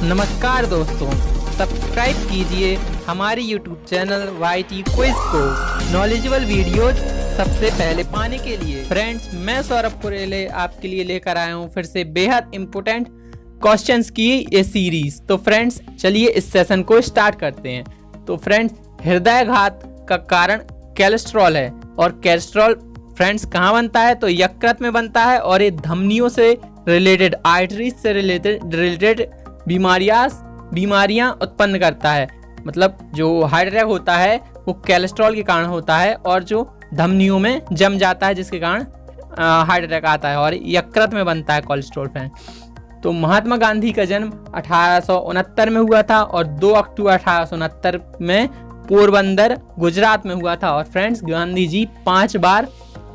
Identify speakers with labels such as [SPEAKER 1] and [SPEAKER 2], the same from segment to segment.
[SPEAKER 1] नमस्कार दोस्तों, सब्सक्राइब कीजिए हमारे YouTube चैनल YT क्विज को नॉलेजेबल वीडियोज सबसे पहले पाने के लिए। फ्रेंड्स, मैं सौरभ कुरेले आपके लिए लेकर आया हूँ फिर से बेहद इम्पोर्टेंट क्वेश्चंस की ये सीरीज। तो फ्रेंड्स, चलिए इस सेशन को स्टार्ट करते हैं। तो फ्रेंड्स, हृदयाघात का कारण कोलेस्ट्रॉल है और कोलेस्ट्रॉल फ्रेंड्स कहाँ बनता है? तो यकृत में बनता है और ये धमनियों से रिलेटेड, आर्टरीज से रिलेटेड बीमारियां उत्पन्न करता है। मतलब जो हार्ट अटैक होता है वो कोलेस्ट्रॉल के कारण होता है और जो धमनियों में जम जाता है जिसके कारण हार्ट अटैक आता है और यकृत में बनता है कोलेस्ट्रॉल फैन। तो महात्मा गांधी का जन्म 1869 में हुआ था और 2 अक्टूबर 1869 में पोरबंदर गुजरात में हुआ था। और फ्रेंड्स, गांधी जी 5 बार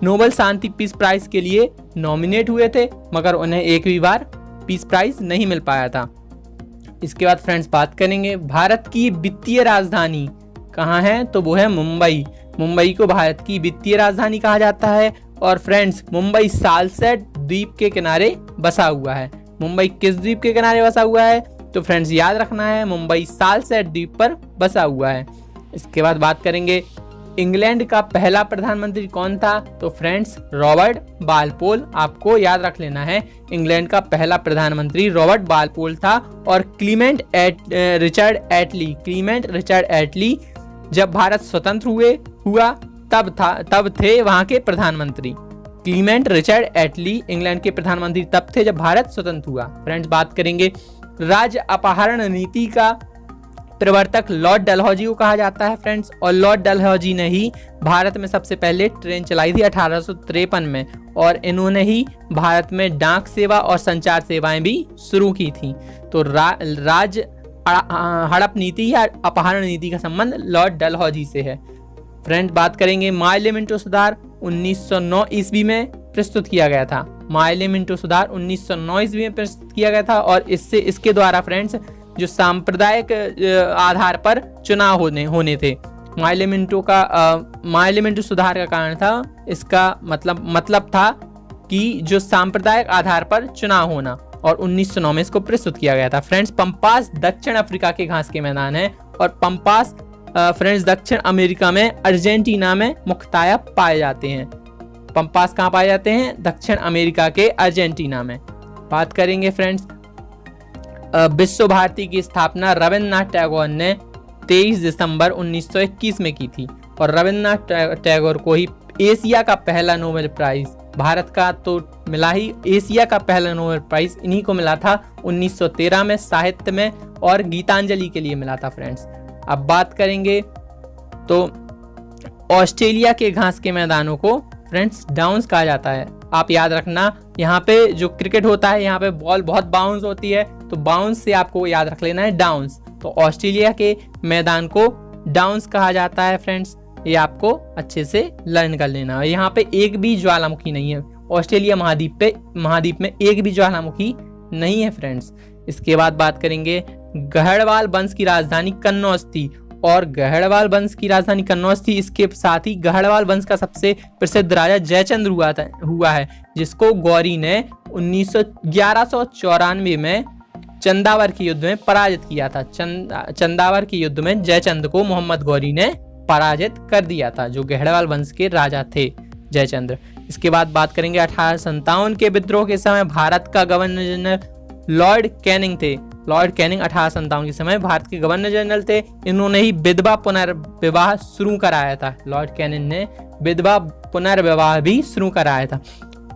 [SPEAKER 1] नोबेल शांति पीस प्राइज के लिए नॉमिनेट हुए थे, मगर उन्हें एक भी बार पीस प्राइज नहीं मिल पाया था। इसके बाद फ्रेंड्स बात करेंगे भारत की वित्तीय राजधानी कहाँ है? तो वो है मुंबई। मुंबई को भारत की वित्तीय राजधानी कहा जाता है। और फ्रेंड्स, मुंबई सालसेट द्वीप के किनारे बसा हुआ है। मुंबई किस द्वीप के किनारे बसा हुआ है? तो फ्रेंड्स याद रखना है, मुंबई सालसेट द्वीप पर बसा हुआ है। इसके बाद बात करेंगे इंग्लैंड का पहला प्रधानमंत्री कौन था? तो फ्रेंड्स रॉबर्ट बालपोल, आपको याद रख लेना है। इंग्लैंड का पहला प्रधानमंत्री रॉबर्ट बालपोल था। और क्लीमेंट रिचर्ड एटली जब भारत स्वतंत्र हुआ तब थे वहां के प्रधानमंत्री। क्लीमेंट रिचर्ड एटली इंग्लैंड के प्रधानमंत्री तब थे जब भारत स्वतंत्र हुआ। फ्रेंड्स बात करेंगे राज्य अपहरण नीति का प्रवर्तक लॉर्ड डलहौजी को कहा जाता है। फ्रेंड्स, और लॉर्ड डलहौजी ने ही भारत में सबसे पहले ट्रेन चलाई थी 1853 में और इन्होंने ही भारत में डाक सेवा और संचार सेवाएं भी शुरू की थी। तो राज्य हड़प नीति या अपहरण नीति का संबंध लॉर्ड डलहौजी से है। फ्रेंड्स बात करेंगे माइले मिंटो सुधार 1909 ईस्वी में प्रस्तुत किया गया था। माइले मिंटो सुधार 1909 ईस्वी में प्रस्तुत किया गया था और इसके द्वारा फ्रेंड्स जो सांप्रदायिक आधार पर चुनाव होने थे। माइले मिंटो सुधार का कारण था, इसका मतलब था कि जो सांप्रदायिक आधार पर चुनाव होना, और 1909 में इसको प्रस्तुत किया गया था। फ्रेंड्स, पंपास दक्षिण अफ्रीका के घास के मैदान है और पंपास फ्रेंड्स दक्षिण अमेरिका में अर्जेंटीना में मुख्यतः पाए जाते हैं। पंपास कहाँ पाए जाते हैं? दक्षिण अमेरिका के अर्जेंटीना में। बात करेंगे फ्रेंड्स, विश्व भारती की स्थापना रविन्द्रनाथ टैगोर ने 23 दिसंबर 1921 में की थी और रविन्द्रनाथ टैगोर को ही एशिया का पहला नोबेल प्राइज, भारत का तो मिला ही, एशिया का पहला नोबेल प्राइज इन्हीं को मिला था 1913 में साहित्य में और गीतांजलि के लिए मिला था। फ्रेंड्स अब बात करेंगे तो ऑस्ट्रेलिया के घास के मैदानों को फ्रेंड्स डाउन्स कहा जाता है। आप याद रखना, यहाँ पे जो क्रिकेट होता है यहाँ पे बॉल बहुत बाउंस होती है, तो बाउंस से आपको याद रख लेना है डाउन्स। तो ऑस्ट्रेलिया के मैदान को डाउन्स कहा जाता है। फ्रेंड्स ये आपको अच्छे से लर्न कर लेना है। यहाँ पे एक भी ज्वालामुखी नहीं है, ऑस्ट्रेलिया महाद्वीप में एक भी ज्वालामुखी नहीं है। फ्रेंड्स इसके बाद बात करेंगे गढ़वाल वंश की राजधानी कन्नौज थी और गढ़वाल वंश की राजधानी कन्नौज थी। इसके साथ ही गढ़वाल वंश का सबसे प्रसिद्ध राजा जयचंद्र हुआ है, जिसको गौरी ने 1194 में चंदावर के युद्ध में पराजित किया था। चंदावर के युद्ध में जयचंद्र को मोहम्मद गौरी ने पराजित कर दिया था, जो गढ़वाल वंश के राजा थे जयचंद्र। इसके बाद बात करेंगे 1857 के विद्रोह के समय भारत का गवर्नर जनरल लॉर्ड कैनिंग थे। लॉर्ड कैनिंग 1857 के समय भारत के गवर्नर जनरल थे। इन्होंने ही विधवा पुनर्विवाह शुरू कराया था। लॉर्ड कैनिंग ने विधवा पुनर्विवाह भी शुरू कराया था।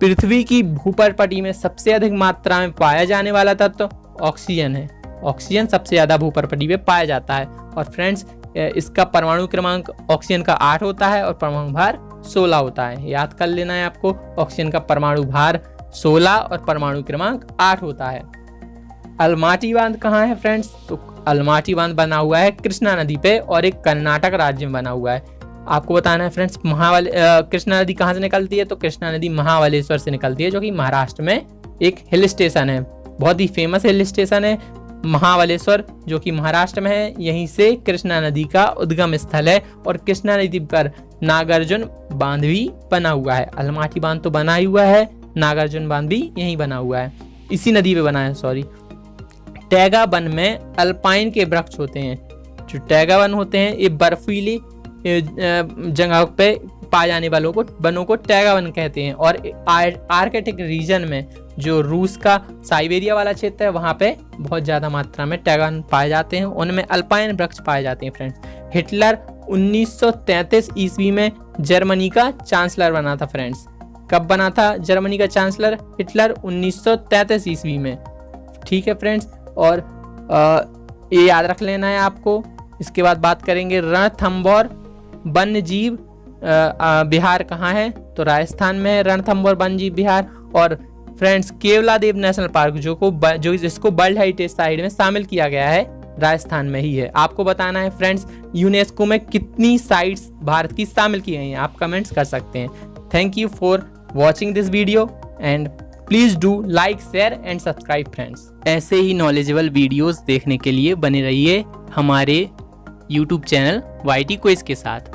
[SPEAKER 1] पृथ्वी की भूपर्पटी में सबसे अधिक मात्रा में पाया जाने वाला तत्व ऑक्सीजन है। ऑक्सीजन सबसे ज्यादा भूपर्पटी पे पाया जाता है। और फ्रेंड्स इसका परमाणु क्रमांक ऑक्सीजन का 8 होता है और परमाणु भार 16 होता है। याद कर लेना है आपको, ऑक्सीजन का परमाणु भार 16 और परमाणु क्रमांक 8 होता है। अलमाटी बांध कहाँ है? फ्रेंड्स तो अलमाटी बांध बना हुआ है कृष्णा नदी पे और एक कर्नाटक राज्य में बना हुआ है। आपको बताना है फ्रेंड्स, कृष्णा नदी कहाँ से निकलती है? तो कृष्णा नदी महाबलेश्वर से निकलती है, जो कि महाराष्ट्र में एक हिल स्टेशन है, बहुत ही फेमस हिल स्टेशन है महाबलेश्वर, जो कि महाराष्ट्र में है। यहीं से कृष्णा नदी का उद्गम स्थल है और कृष्णा नदी पर नागार्जुन बांध भी बना हुआ है। अलमाटी बांध तो बना ही हुआ है, नागार्जुन बांध भी यहीं बना हुआ है, इसी नदी पे बना है। टैगा वन में अल्पाइन के वृक्ष होते हैं। जो टैगा वन होते हैं ये बर्फीली जगहों पे पाए जाने वालों को वनों को टैगा वन कहते हैं। और आर्कटिक रीजन में जो रूस का साइबेरिया वाला क्षेत्र है वहाँ पे बहुत ज़्यादा मात्रा में टैगा वन पाए जाते हैं, उनमें अल्पाइन वृक्ष पाए जाते हैं फ्रेंड्स। हिटलर 1933 ईस्वी में जर्मनी का चांसलर बना था फ्रेंड्स। कब बना था जर्मनी का चांसलर हिटलर? 1933 ईस्वी में। ठीक है फ्रेंड्स, और ये याद रख लेना है आपको। इसके बाद बात करेंगे रणथंभौर वन्य जीव विहार कहाँ है? तो राजस्थान में है रणथंभौर वन्य जीव विहार। और फ्रेंड्स केवलादेव नेशनल पार्क जो इसको वर्ल्ड हेरिटेज साइट में शामिल किया गया है राजस्थान में ही है। आपको बताना है फ्रेंड्स यूनेस्को में कितनी साइट्स भारत की शामिल की गई हैं, आप कमेंट्स कर सकते हैं। Thank you for watching this video and please do like share and subscribe friends. ऐसे ही नॉलेजेबल वीडियोस देखने के लिए बने रहिए हमारे यूट्यूब चैनल YT क्विज के साथ।